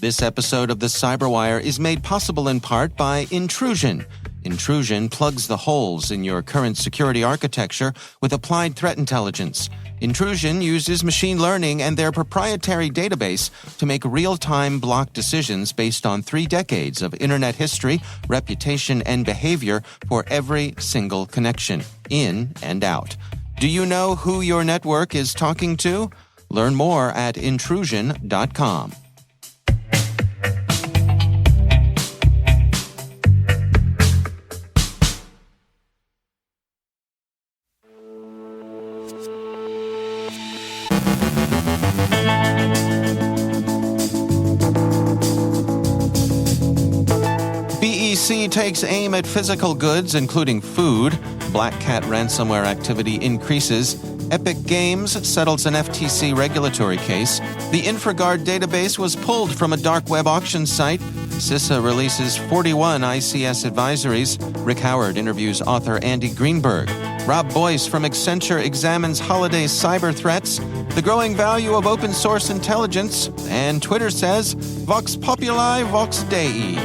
This episode of the CyberWire is made possible in part by Intrusion. Intrusion plugs the holes in your current security architecture with applied threat intelligence. Intrusion uses machine learning and their proprietary database to make real-time block decisions based on 3 decades of internet history, reputation, and behavior for every single connection, in and out. Do you know who your network is talking to? Learn more at intrusion.com. BEC takes aim at physical goods, including food. BlackCat ransomware activity increases. Epic Games settles an FTC regulatory case. The InfraGard database was pulled from a dark web auction site. CISA releases 41 ICS advisories. Rick Howard interviews author Andy Greenberg. Rob Boyce from Accenture examines holiday cyber threats, the growing value of open source intelligence, and Twitter says, Vox Populi, Vox Dei.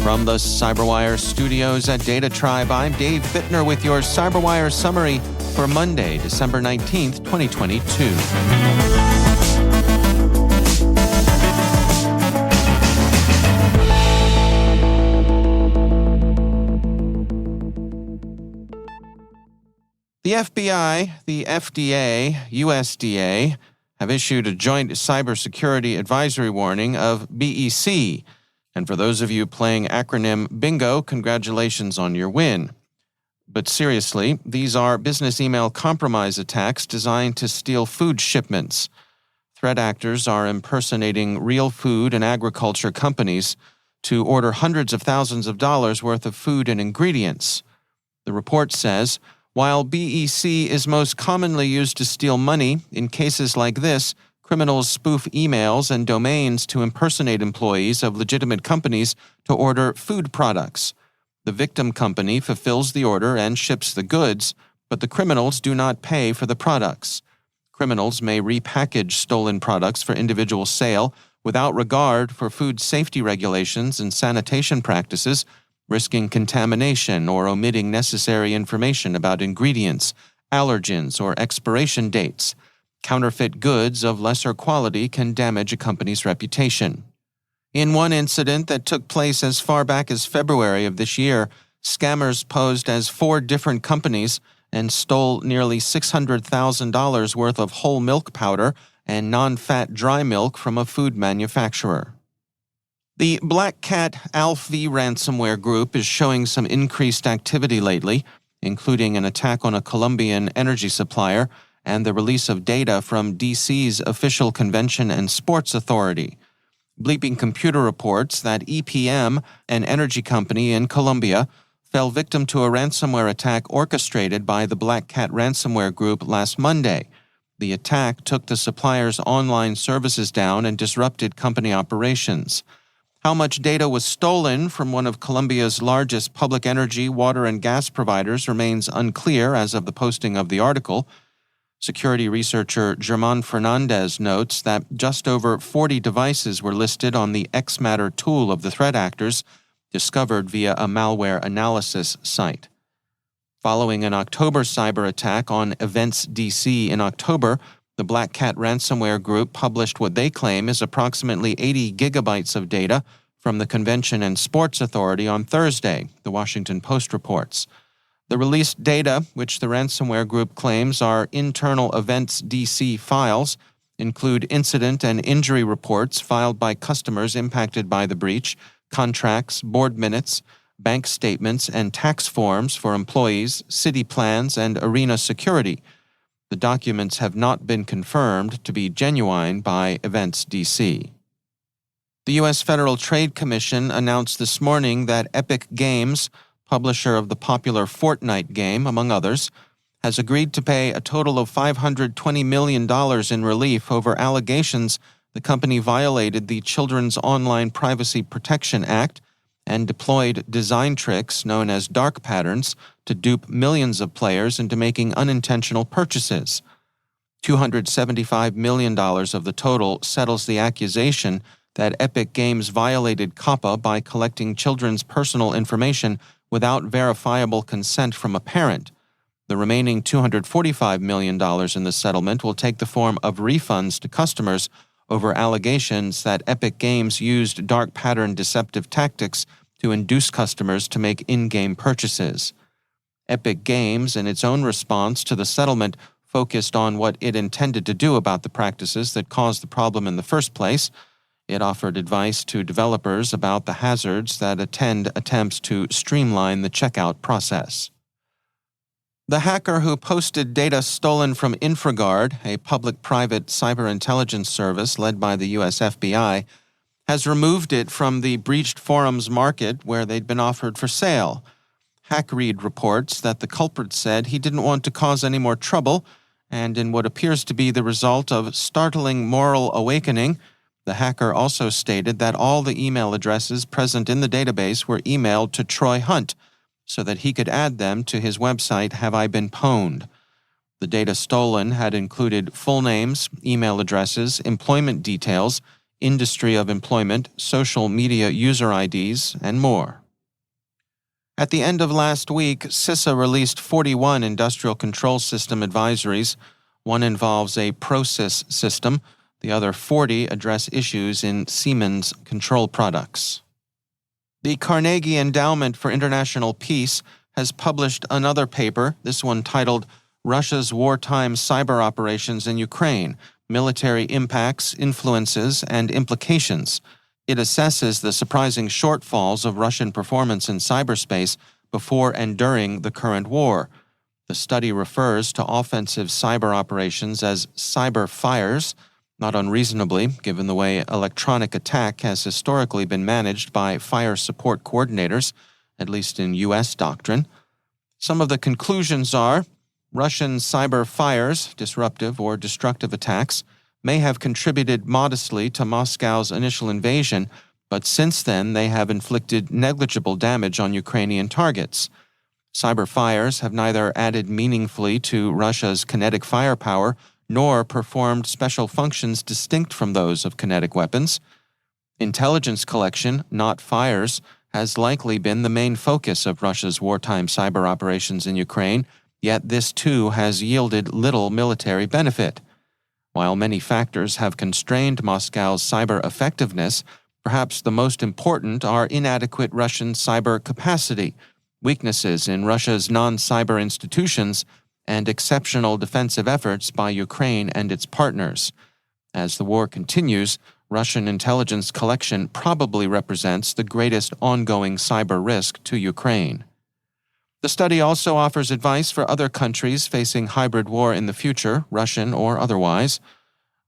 From the CyberWire studios at Data Tribe, I'm Dave Bittner with your CyberWire summary for Monday, December 19th, 2022. The FBI, the FDA, USDA have issued a joint cybersecurity advisory warning of BEC. And for those of you playing acronym bingo, congratulations on your win. But seriously, these are business email compromise attacks designed to steal food shipments. Threat actors are impersonating real food and agriculture companies to order hundreds of thousands of dollars worth of food and ingredients. The report says, while BEC is most commonly used to steal money, in cases like this, criminals spoof emails and domains to impersonate employees of legitimate companies to order food products. The victim company fulfills the order and ships the goods, but the criminals do not pay for the products. Criminals may repackage stolen products for individual sale without regard for food safety regulations and sanitation practices, risking contamination or omitting necessary information about ingredients, allergens, or expiration dates. Counterfeit goods of lesser quality can damage a company's reputation. In one incident that took place as far back as February of this year, scammers posed as 4 different companies and stole nearly $600,000 worth of whole milk powder and non-fat dry milk from a food manufacturer. The BlackCat ALF-V ransomware group is showing some increased activity lately, including an attack on a Colombian energy supplier and the release of data from DC's Official Convention and Sports Authority. BleepingComputer reports that EPM, an energy company in Colombia, fell victim to a ransomware attack orchestrated by the BlackCat ransomware group last Monday. The attack took the supplier's online services down and disrupted company operations. How much data was stolen from one of Colombia's largest public energy, water, and gas providers remains unclear as of the posting of the article. Security researcher Germán Fernandez notes that just over 40 devices were listed on the XMatter tool of the threat actors, discovered via a malware analysis site. Following an October cyber attack on Events DC in October, the BlackCat ransomware group published what they claim is approximately 80 gigabytes of data from the Convention and Sports Authority on Thursday, the Washington Post reports. The released data, which the ransomware group claims are internal Events DC files, include incident and injury reports filed by customers impacted by the breach, contracts, board minutes, bank statements, and tax forms for employees, city plans, and arena security. The documents have not been confirmed to be genuine by Events DC. The U.S. Federal Trade Commission announced this morning that Epic Games, publisher of the popular Fortnite game, among others, has agreed to pay a total of $520 million in relief over allegations the company violated the Children's Online Privacy Protection Act and deployed design tricks known as dark patterns to dupe millions of players into making unintentional purchases. $275 million of the total settles the accusation that Epic Games violated COPPA by collecting children's personal information without verifiable consent from a parent. The remaining $245 million in the settlement will take the form of refunds to customers over allegations that Epic Games used dark pattern deceptive tactics to induce customers to make in-game purchases. Epic Games, in its own response to the settlement, focused on what it intended to do about the practices that caused the problem in the first place. It offered advice to developers about the hazards that attend attempts to streamline the checkout process. The hacker who posted data stolen from InfraGard, a public-private cyber intelligence service led by the U.S. FBI, has removed it from the breached forums market where they'd been offered for sale. HackRead reports that the culprit said he didn't want to cause any more trouble, and in what appears to be the result of startling moral awakening, the hacker also stated that all the email addresses present in the database were emailed to Troy Hunt so that he could add them to his website Have I Been Pwned. The data stolen had included full names, email addresses, employment details, industry of employment, social media user IDs, and more. At the end of last week, CISA released 41 industrial control system advisories. One involves a ProSys system. The other 40 address issues in Siemens control products. The Carnegie Endowment for International Peace has published another paper, this one titled Russia's Wartime Cyber Operations in Ukraine, Military Impacts, Influences, and Implications. It assesses the surprising shortfalls of Russian performance in cyberspace before and during the current war. The study refers to offensive cyber operations as cyber fires, not unreasonably, given the way electronic attack has historically been managed by fire support coordinators, at least in U.S. doctrine. Some of the conclusions are Russian cyber fires, disruptive or destructive attacks, may have contributed modestly to Moscow's initial invasion, but since then they have inflicted negligible damage on Ukrainian targets. Cyber fires have neither added meaningfully to Russia's kinetic firepower nor performed special functions distinct from those of kinetic weapons. Intelligence collection, not fires, has likely been the main focus of Russia's wartime cyber operations in Ukraine, yet this too has yielded little military benefit. While many factors have constrained Moscow's cyber effectiveness, perhaps the most important are inadequate Russian cyber capacity, weaknesses in Russia's non-cyber institutions, and exceptional defensive efforts by Ukraine and its partners. As the war continues, Russian intelligence collection probably represents the greatest ongoing cyber risk to Ukraine. The study also offers advice for other countries facing hybrid war in the future, Russian or otherwise.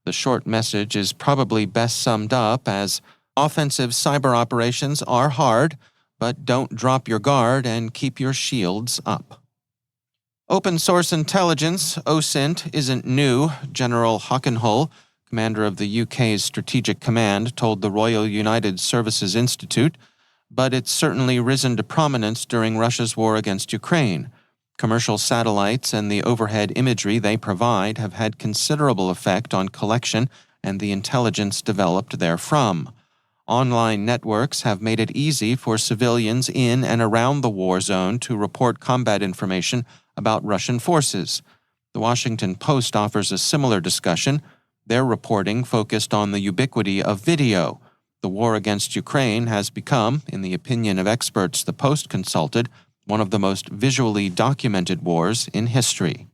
The short message is probably best summed up as offensive cyber operations are hard, but don't drop your guard and keep your shields up. Open source intelligence, OSINT, isn't new. General Hockenhull, commander of the UK's Strategic Command, told the Royal United Services Institute, but it's certainly risen to prominence during Russia's war against Ukraine. Commercial satellites and the overhead imagery they provide have had considerable effect on collection and the intelligence developed therefrom. Online networks have made it easy for civilians in and around the war zone to report combat information about Russian forces. The Washington Post offers a similar discussion. Their reporting focused on the ubiquity of video. The war against Ukraine has become, in the opinion of experts the Post consulted, one of the most visually documented wars in history.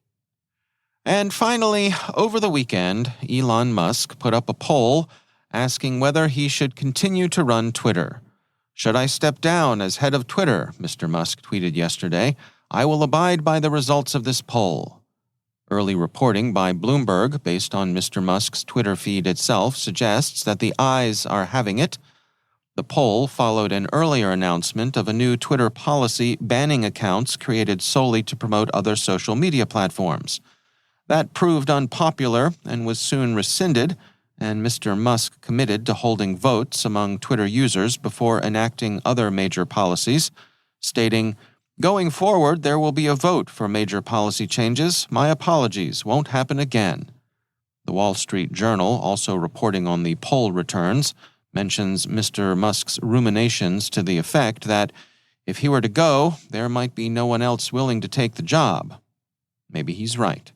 And finally, over the weekend, Elon Musk put up a poll asking whether he should continue to run Twitter. "Should I step down as head of Twitter?" Mr. Musk tweeted yesterday. "I will abide by the results of this poll." Early reporting by Bloomberg, based on Mr. Musk's Twitter feed itself, suggests that the ayes are having it. The poll followed an earlier announcement of a new Twitter policy banning accounts created solely to promote other social media platforms. That proved unpopular and was soon rescinded, and Mr. Musk committed to holding votes among Twitter users before enacting other major policies, stating, "Going forward, there will be a vote for major policy changes. My apologies, won't happen again." The Wall Street Journal, also reporting on the poll returns, mentions Mr. Musk's ruminations to the effect that if he were to go, there might be no one else willing to take the job. Maybe he's right.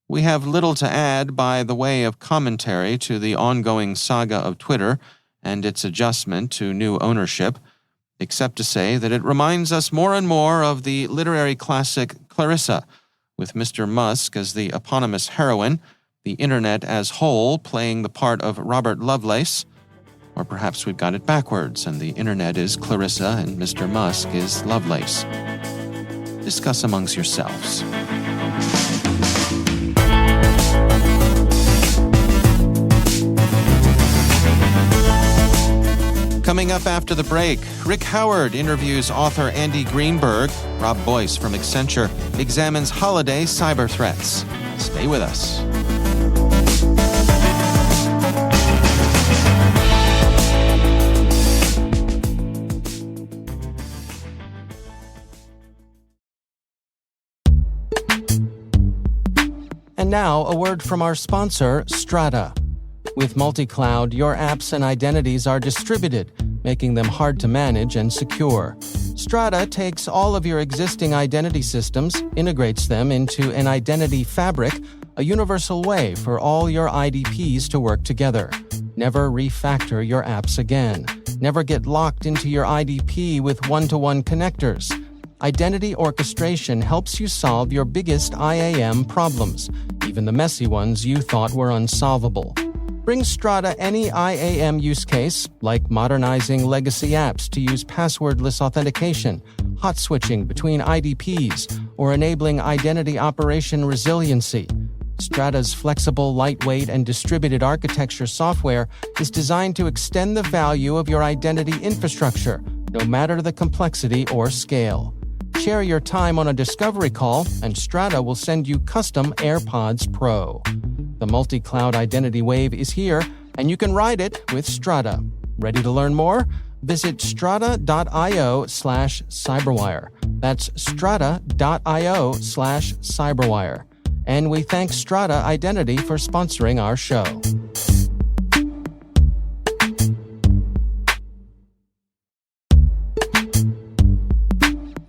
We have little to add by the way of commentary to the ongoing saga of Twitter and its adjustment to new ownership, except to say that it reminds us more and more of the literary classic Clarissa, with Mr. Musk as the eponymous heroine, the Internet as whole playing the part of Robert Lovelace. Or perhaps we've got it backwards, and the Internet is Clarissa and Mr. Musk is Lovelace. Discuss amongst yourselves. Coming up after the break, Rick Howard interviews author Andy Greenberg. Rob Boyce from Accenture examines holiday cyber threats. Stay with us. And now, a word from our sponsor, Strata. With multi-cloud, your apps and identities are distributed, making them hard to manage and secure. Strata takes all of your existing identity systems, integrates them into an identity fabric, a universal way for all your IDPs to work together. Never refactor your apps again. Never get locked into your IDP with one-to-one connectors. Identity orchestration helps you solve your biggest IAM problems, even the messy ones you thought were unsolvable. Bring Strata any IAM use case, like modernizing legacy apps to use passwordless authentication, hot switching between IDPs, or enabling identity operation resiliency. Strata's flexible, lightweight, and distributed architecture software is designed to extend the value of your identity infrastructure, no matter the complexity or scale. Share your time on a discovery call, and Strata will send you custom AirPods Pro. The multi-cloud identity wave is here, and you can ride it with Strata. Ready to learn more? Visit strata.io/cyberwire. That's strata.io/cyberwire. And we thank Strata Identity for sponsoring our show.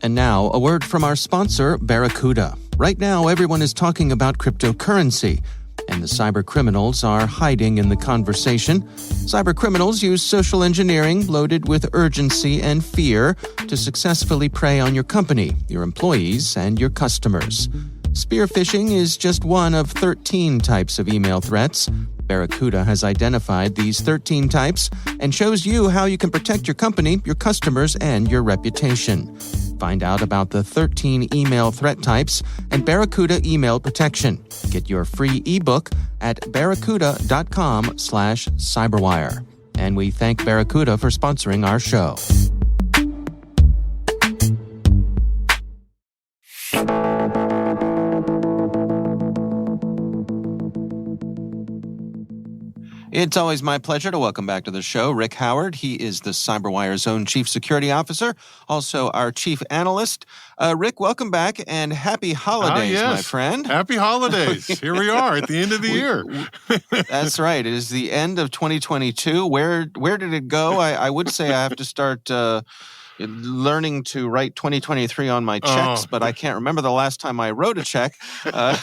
And now, a word from our sponsor, Barracuda. Right now, everyone is talking about cryptocurrency, and the cyber criminals are hiding in the conversation. Cyber criminals use social engineering loaded with urgency and fear to successfully prey on your company, your employees, and your customers. Spear phishing is just one of 13 types of email threats. Barracuda has identified these 13 types and shows you how you can protect your company, your customers, and your reputation. Find out about the 13 email threat types and Barracuda email protection. Get your free ebook at barracuda.com/cyberwire. And we thank Barracuda for sponsoring our show. It's always my pleasure to welcome back to the show Rick Howard. He is the CyberWire's own Chief Security Officer, also our Chief Analyst. Rick, welcome back and happy holidays, yes. my friend. Happy holidays. Here we are at the end of the year. That's right. It is the end of 2022. Where did it go? I would say I have to start learning to write 2023 on my checks, but I can't remember the last time I wrote a check. Yeah,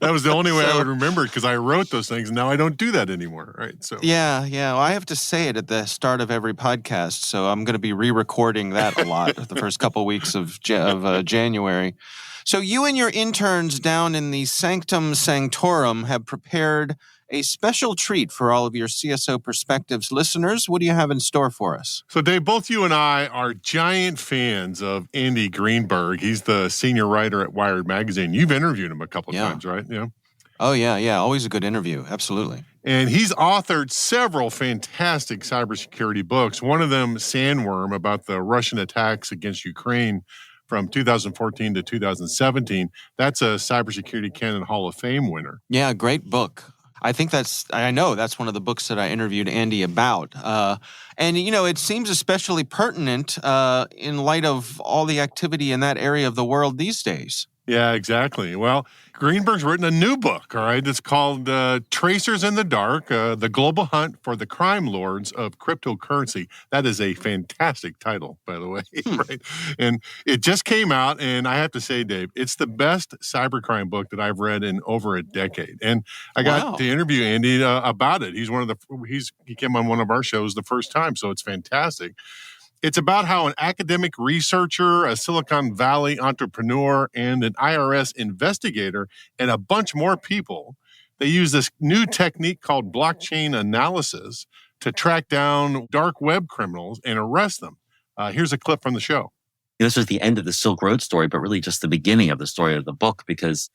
that was the only way I would remember it, because I wrote those things. Now I don't do that anymore, right? So yeah. Well, I have to say it at the start of every podcast, so I'm going to be re-recording that a lot the first couple weeks of January. So you and your interns down in the Sanctum Sanctorum have prepared a special treat for all of your CSO Perspectives listeners. What do you have in store for us? So Dave, both you and I are giant fans of Andy Greenberg. He's the senior writer at Wired Magazine. You've interviewed him a couple of times, right? Yeah. Oh, yeah. Always a good interview. Absolutely. And he's authored several fantastic cybersecurity books. One of them, Sandworm, about the Russian attacks against Ukraine from 2014 to 2017. That's a Cybersecurity Canon Hall of Fame winner. Yeah, great book. I know that's one of the books that I interviewed Andy about. And, it seems especially pertinent in light of all the activity in that area of the world these days. Yeah, exactly. Well, Greenberg's written a new book, all right? It's called Tracers in the Dark, The Global Hunt for the Crime Lords of Cryptocurrency. That is a fantastic title, by the way, right? And it just came out, and I have to say, Dave, it's the best cybercrime book that I've read in over a decade. And I got to interview Andy about it. He came on one of our shows the first time, so it's fantastic. It's about how an academic researcher, a Silicon Valley entrepreneur, and an IRS investigator, and a bunch more people, they use this new technique called blockchain analysis to track down dark web criminals and arrest them. Here's a clip from the show. This was the end of the Silk Road story, but really just the beginning of the story of the book, because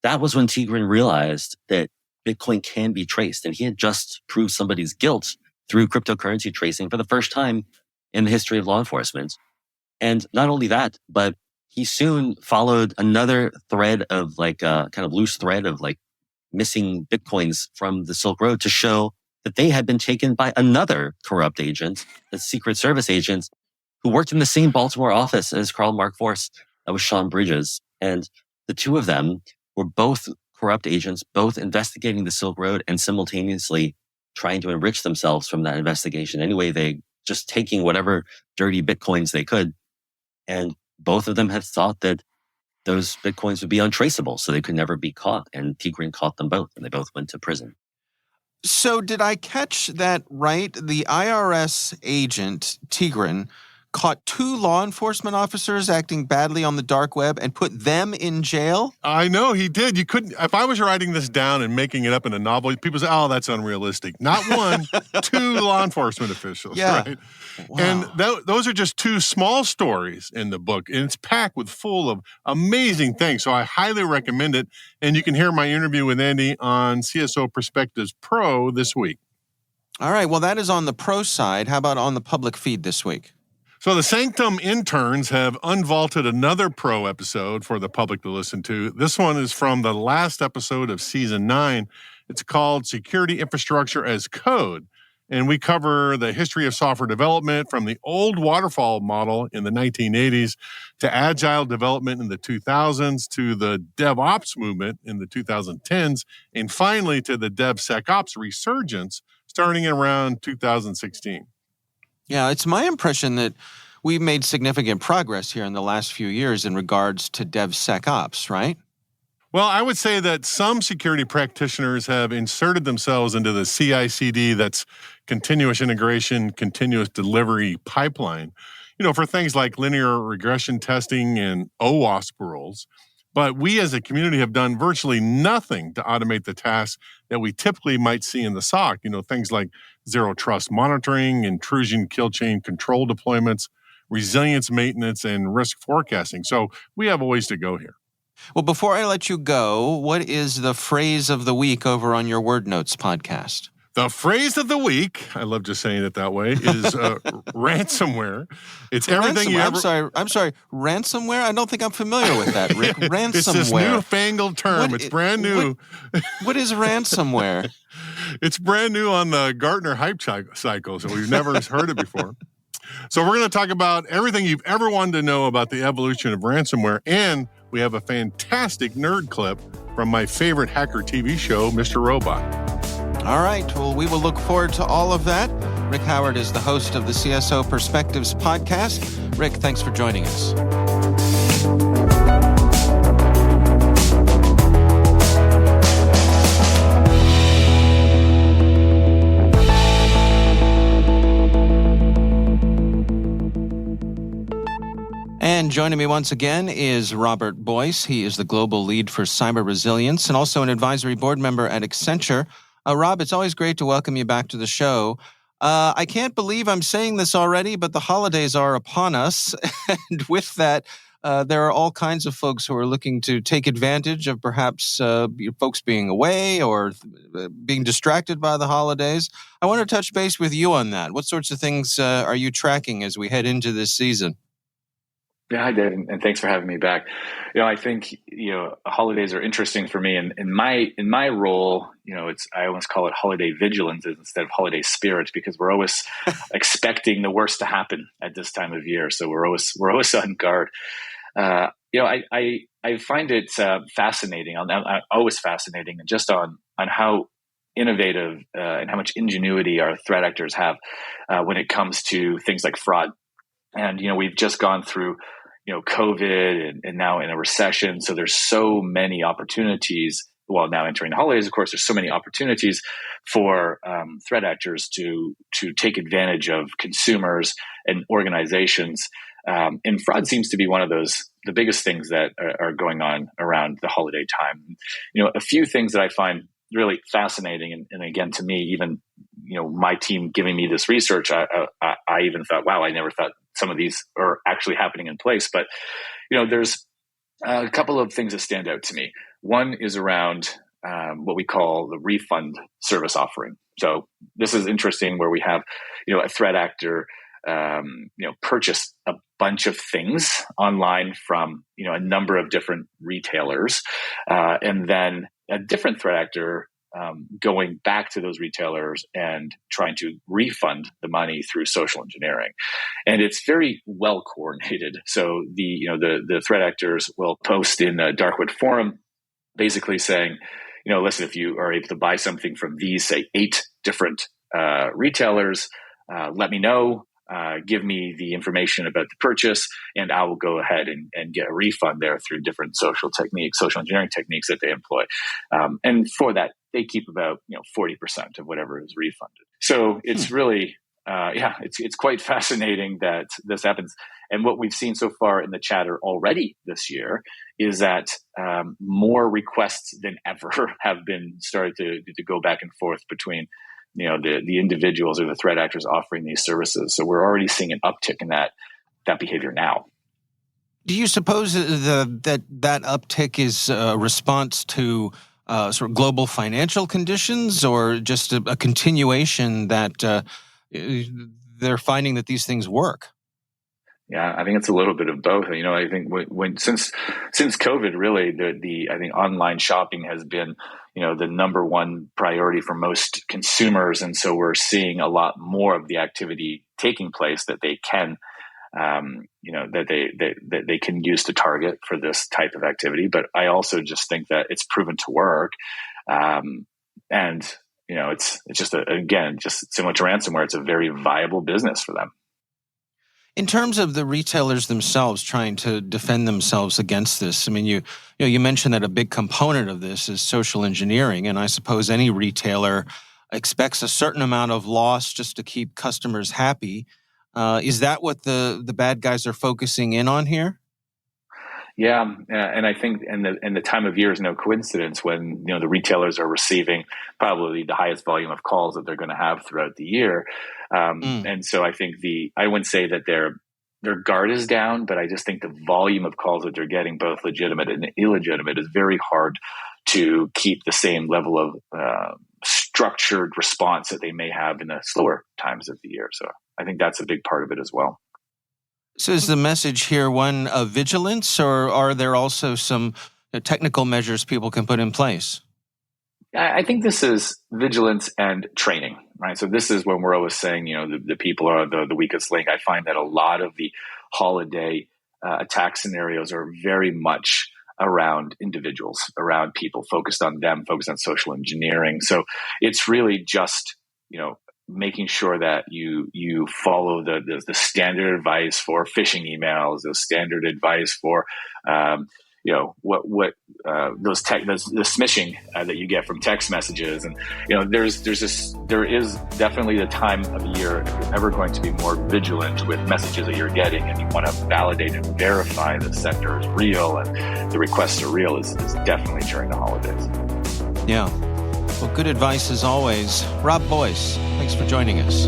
that was when Tigran realized that Bitcoin can be traced. And he had just proved somebody's guilt through cryptocurrency tracing for the first time in the history of law enforcement. And not only that, but he soon followed another thread of kind of loose thread of missing Bitcoins from the Silk Road to show that they had been taken by another corrupt agent, a Secret Service agent who worked in the same Baltimore office as Karl Mark Force. That was Sean Bridges. And the two of them were both corrupt agents, both investigating the Silk Road and simultaneously trying to enrich themselves from that investigation. Anyway, they just taking whatever dirty Bitcoins they could. And both of them had thought that those Bitcoins would be untraceable, so they could never be caught. And Tigran caught them both, and they both went to prison. So did I catch that right? The IRS agent, Tigran, caught 2 law enforcement officers acting badly on the dark web and put them in jail? I know he did. You couldn't, if I was writing this down and making it up in a novel, people say, oh, that's unrealistic. Not one, 2 law enforcement officials, right? Wow. And those are just 2 small stories in the book, and it's packed full of amazing things. So I highly recommend it. And you can hear my interview with Andy on CSO Perspectives Pro this week. All right. Well, that is on the pro side. How about on the public feed this week? So the Sanctum interns have unvaulted another pro episode for the public to listen to. This one is from the last episode of season 9. It's called Security Infrastructure as Code. And we cover the history of software development from the old waterfall model in the 1980s to agile development in the 2000s to the DevOps movement in the 2010s, and finally to the DevSecOps resurgence starting around 2016. Yeah, it's my impression that we've made significant progress here in the last few years in regards to DevSecOps, right? Well, I would say that some security practitioners have inserted themselves into the CI/CD, that's continuous integration, continuous delivery pipeline, for things like linear regression testing and OWASP rules. But we as a community have done virtually nothing to automate the tasks that we typically might see in the SOC, things like zero trust monitoring, intrusion kill chain control deployments, resilience maintenance, and risk forecasting. So we have a ways to go here. Well, before I let you go, what is the phrase of the week over on your Word Notes podcast? The phrase of the week, I love just saying it that way, is ransomware. It's everything you ever... I'm sorry, ransomware? I don't think I'm familiar with that, Rick. Ransomware. It's this newfangled term. It's brand new. What is ransomware? It's brand new on the Gartner hype cycle, so we've never heard it before. So we're going to talk about everything you've ever wanted to know about the evolution of ransomware, and we have a fantastic nerd clip from my favorite hacker TV show, Mr. Robot. All right. Well, we will look forward to all of that. Rick Howard is the host of the CSO Perspectives podcast. Rick, thanks for joining us. And joining me once again is Robert Boyce. He is the global lead for cyber resilience and also an advisory board member at Accenture. Rob, it's always great to welcome you back to the show. I can't believe I'm saying this already, but the holidays are upon us. And with that, there are all kinds of folks who are looking to take advantage of perhaps folks being away or being distracted by the holidays. I want to touch base with you on that. What sorts of things are you tracking as we head into this season? Yeah, I did, and thanks for having me back. I think holidays are interesting for me, and in my role, I almost call it holiday vigilance instead of holiday spirit, because we're always expecting the worst to happen at this time of year. So we're always on guard. I find it fascinating. Always fascinating, and just on how innovative and how much ingenuity our threat actors have when it comes to things like fraud. And we've just gone through COVID and now in a recession. So there's so many opportunities. Well, now entering the holidays, of course, there's so many opportunities for threat actors to take advantage of consumers and organizations. And fraud seems to be one of the biggest things that are going on around the holiday time. A few things that I find really fascinating, and again, to me, even my team giving me this research, I even thought, wow, I never thought some of these are actually happening in place. But there's a couple of things that stand out to me. One is around what we call the refund service offering. So this is interesting, where we have a threat actor purchase a bunch of things online from a number of different retailers, and then a different threat actor going back to those retailers and trying to refund the money through social engineering. And it's very well coordinated. So the threat actors will post in a dark web forum basically saying, listen, if you are able to buy something from these, say, 8 different retailers, let me know. Give me the information about the purchase, and I will go ahead and get a refund there through different social engineering techniques that they employ. And for that, they keep about 40% of whatever is refunded. So it's really, it's quite fascinating that this happens. And what we've seen so far in the chatter already this year is that more requests than ever have been started to go back and forth between the individuals or the threat actors offering these services. So we're already seeing an uptick in that behavior now. Do you suppose that uptick is a response to sort of global financial conditions, or just a continuation that they're finding that these things work? Yeah, I think it's a little bit of both. I think since COVID, really, I think online shopping has been the number one priority for most consumers, and so we're seeing a lot more of the activity taking place that they can, that they can use to target for this type of activity. But I also just think that it's proven to work, and it's just just similar to ransomware. It's a very viable business for them. In terms of the retailers themselves trying to defend themselves against this, I mean, you mentioned that a big component of this is social engineering, and I suppose any retailer expects a certain amount of loss just to keep customers happy. Is that what the bad guys are focusing in on here? Yeah, and I think and the time of year is no coincidence when the retailers are receiving probably the highest volume of calls that they're going to have throughout the year, and so I think I wouldn't say that their guard is down, but I just think the volume of calls that they're getting, both legitimate and illegitimate, is very hard to keep the same level of structured response that they may have in the slower times of the year. So I think that's a big part of it as well. So is the message here one of vigilance, or are there also some technical measures people can put in place? I think this is vigilance and training, right? So this is when we're always saying, the people are the weakest link. I find that a lot of the holiday attack scenarios are very much around individuals, around people, focused on them, focused on social engineering. So it's really just, making sure that you follow the standard advice for phishing emails, the standard advice for the smishing that you get from text messages, and there is definitely the time of year if you're ever going to be more vigilant with messages that you're getting, and you want to validate and verify the sender is real and the requests are real, is definitely during the holidays. Yeah. Well, good advice as always. Rob Boyce, thanks for joining us.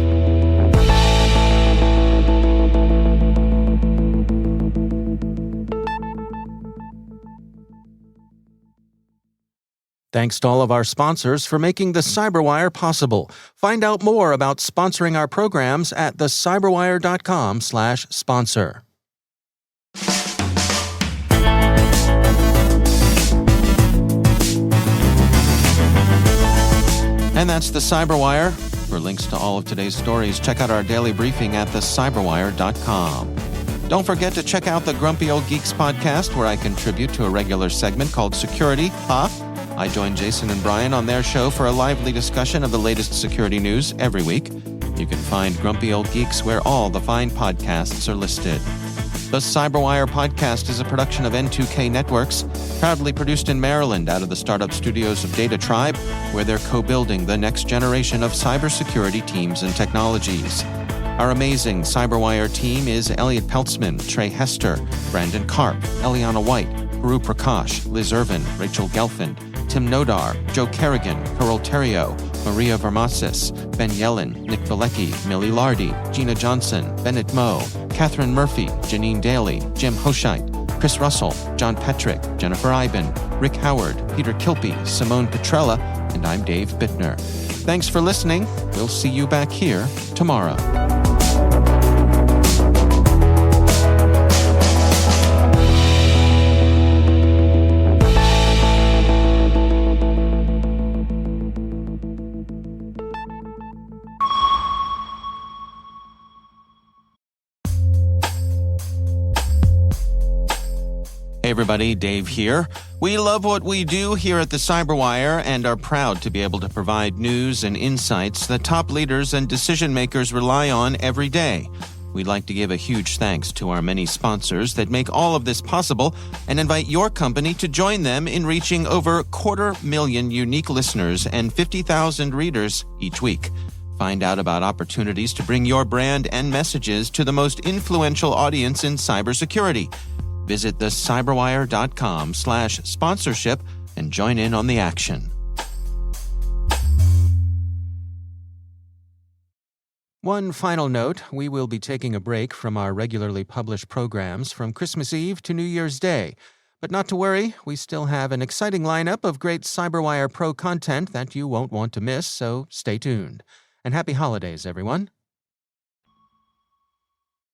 Thanks to all of our sponsors for making the CyberWire possible. Find out more about sponsoring our programs at thecyberwire.com/sponsor. And that's the CyberWire. For links to all of today's stories, check out our daily briefing at thecyberwire.com. Don't forget to check out the Grumpy Old Geeks podcast, where I contribute to a regular segment called Security, Huh? I join Jason and Brian on their show for a lively discussion of the latest security news every week. You can find Grumpy Old Geeks where all the fine podcasts are listed. The CyberWire podcast is a production of N2K Networks, proudly produced in Maryland out of the startup studios of Data Tribe, where they're co-building the next generation of cybersecurity teams and technologies. Our amazing CyberWire team is Elliot Peltzman, Trey Hester, Brandon Karp, Eliana White, Haru Prakash, Liz Irvin, Rachel Gelfand, Tim Nodar, Joe Kerrigan, Carol Terrio, Maria Vermasis, Ben Yellen, Nick Valecki, Millie Lardy, Gina Johnson, Bennett Moe, Catherine Murphy, Janine Daly, Jim Hoshite, Chris Russell, John Petrick, Jennifer Iben, Rick Howard, Peter Kilpie, Simone Petrella, and I'm Dave Bittner. Thanks for listening. We'll see you back here tomorrow. Hey everybody, Dave here. We love what we do here at the CyberWire and are proud to be able to provide news and insights that top leaders and decision makers rely on every day. We'd like to give a huge thanks to our many sponsors that make all of this possible and invite your company to join them in reaching over 250,000 unique listeners and 50,000 readers each week. Find out about opportunities to bring your brand and messages to the most influential audience in cybersecurity. Visit thecyberwire.com/sponsorship and join in on the action. One final note, we will be taking a break from our regularly published programs from Christmas Eve to New Year's Day. But not to worry, we still have an exciting lineup of great CyberWire Pro content that you won't want to miss, so stay tuned. And happy holidays, everyone.